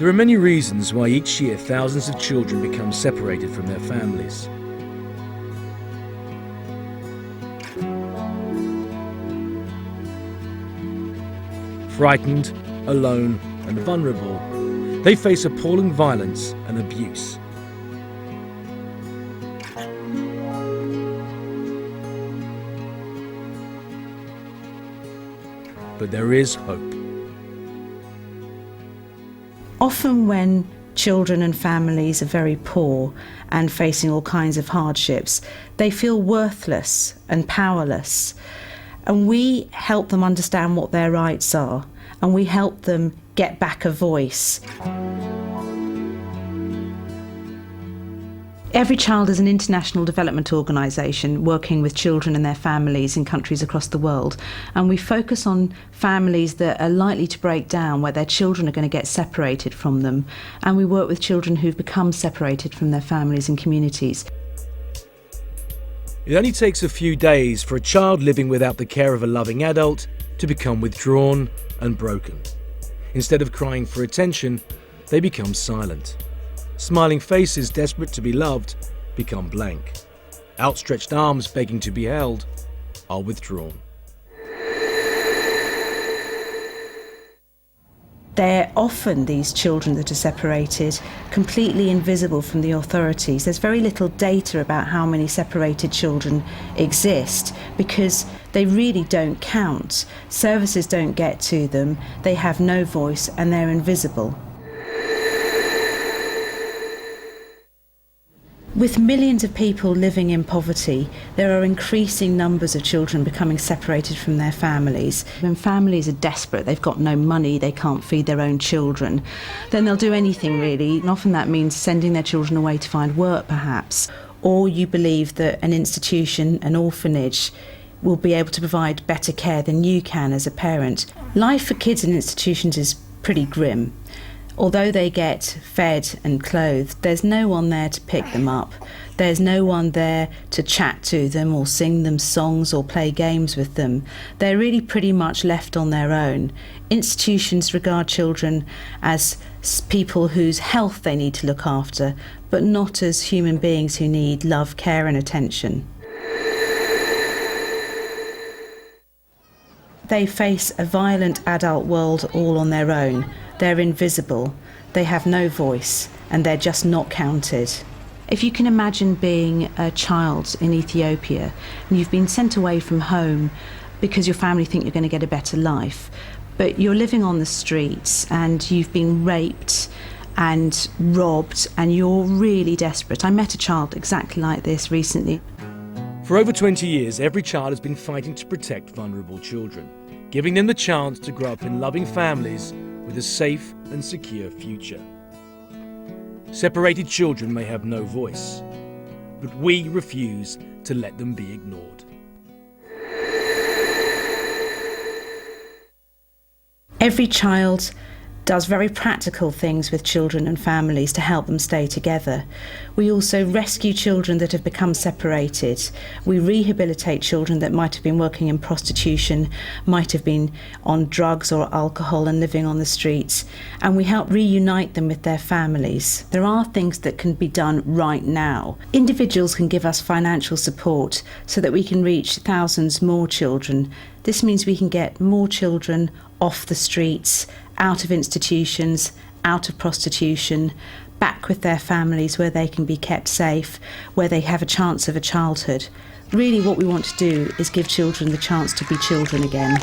There are many reasons why each year thousands of children become separated from their families. Frightened, alone and vulnerable, they face appalling violence and abuse. But there is hope. Often when children and families are very poor and facing all kinds of hardships, they feel worthless and powerless. And we help them understand what their rights are, and we help them get back a voice. EveryChild is an international development organisation working with children and their families in countries across the world, and we focus on families that are likely to break down, where their children are going to get separated from them, and we work with children who've become separated from their families and communities. It only takes a few days for a child living without the care of a loving adult to become withdrawn and broken. Instead of crying for attention, they become silent. Smiling faces desperate to be loved become blank. Outstretched arms begging to be held are withdrawn. They're often, these children that are separated, completely invisible from the authorities. There's very little data about how many separated children exist because they really don't count. Services don't get to them, they have no voice and they're invisible. With millions of people living in poverty, there are increasing numbers of children becoming separated from their families. When families are desperate, they've got no money, they can't feed their own children, then they'll do anything really, and often that means sending their children away to find work perhaps. Or you believe that an institution, an orphanage, will be able to provide better care than you can as a parent. Life for kids in institutions is pretty grim. Although they get fed and clothed, there's no one there to pick them up. There's no one there to chat to them or sing them songs or play games with them. They're really pretty much left on their own. Institutions regard children as people whose health they need to look after, but not as human beings who need love, care and attention. They face a violent adult world all on their own. They're invisible, they have no voice, and they're just not counted. If you can imagine being a child in Ethiopia and you've been sent away from home because your family think you're going to get a better life, but you're living on the streets and you've been raped and robbed and you're really desperate. I met a child exactly like this recently. For over 20 years, EveryChild has been fighting to protect vulnerable children, giving them the chance to grow up in loving families with a safe and secure future. Separated children may have no voice, but we refuse to let them be ignored. EveryChild does very practical things with children and families to help them stay together. We also rescue children that have become separated. We rehabilitate children that might have been working in prostitution, might have been on drugs or alcohol and living on the streets, and we help reunite them with their families. There are things that can be done right now. Individuals can give us financial support so that we can reach thousands more children. This means we can get more children off the streets, out of institutions, out of prostitution, back with their families where they can be kept safe, where they have a chance of a childhood. Really what we want to do is give children the chance to be children again.